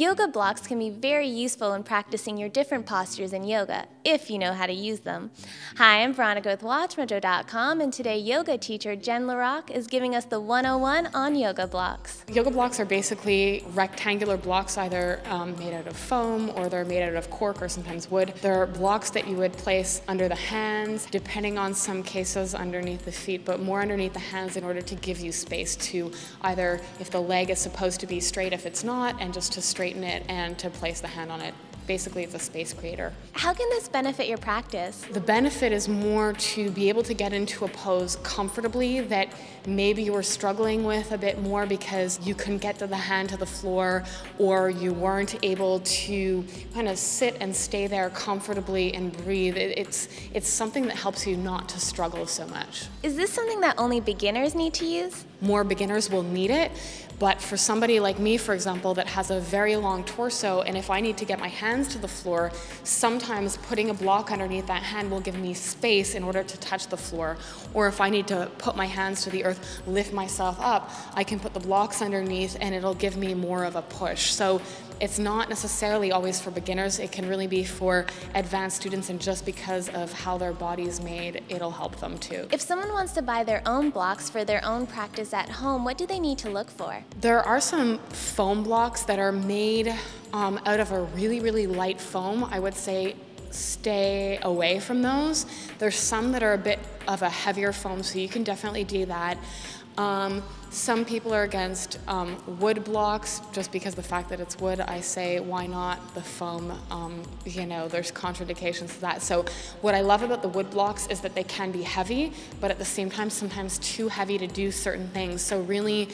Yoga blocks can be very useful in practicing your different postures in yoga, if you know how to use them. Hi, I'm Veronica with WatchMojo.com, and today yoga teacher Jen LaRock is giving us the 101 on yoga blocks. Yoga blocks are basically rectangular blocks, either made out of foam or they're made out of cork or sometimes wood. They're blocks that you would place under the hands, depending on some cases underneath the feet, but more underneath the hands in order to give you space to either, if the leg is supposed to be straight, if it's not, and just to straighten it and to place the hand on it. Basically, it's a space creator. How can this benefit your practice? The benefit is more to be able to get into a pose comfortably that maybe you were struggling with a bit more because you couldn't get to the hand to the floor, or you weren't able to kind of sit and stay there comfortably and breathe. It's something that helps you not to struggle so much. Is this something that only beginners need to use? More beginners will need it, but for somebody like me, for example, that has a very long torso, and if I need to get my hands to the floor, sometimes putting a block underneath that hand will give me space in order to touch the floor. Or if I need to put my hands to the earth, lift myself up, I can put the blocks underneath and it'll give me more of a push. So it's not necessarily always for beginners, it can really be for advanced students, and just because of how their body's made, it'll help them too. If someone wants to buy their own blocks for their own practice at home, what do they need to look for? There are some foam blocks that are made out of a really, really light foam. I would say stay away from those. There's some that are a bit of a heavier foam, so you can definitely do that. Some people are against wood blocks just because the fact that it's wood. I say, why not the foam? You know, there's contradictions to that. So what I love about the wood blocks is that they can be heavy, but at the same time, sometimes too heavy to do certain things. So really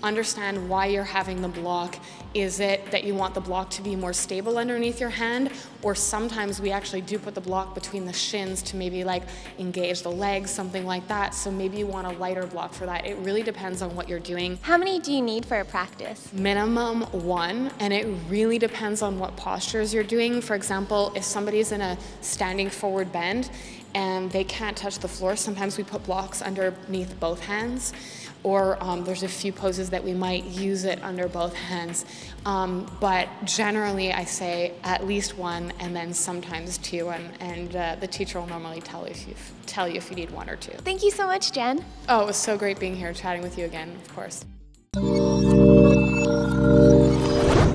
understand why you're having the block. Is it that you want the block to be more stable underneath your hand? Or sometimes we actually do put the block between the shins to maybe like engage the legs, something like that. So maybe you want a lighter block for that. It really depends on what you're doing. How many do you need for a practice? Minimum 1, and it really depends on what postures you're doing. For example, if somebody's in a standing forward bend and they can't touch the floor, sometimes we put blocks underneath both hands. Or there's a few poses that we might use it under both hands. But generally I say at least 1 and then sometimes 2, and the teacher will normally tell you if you need 1 or 2. Thank you so much, Jen. Oh, it was so great being here chatting with you again, of course.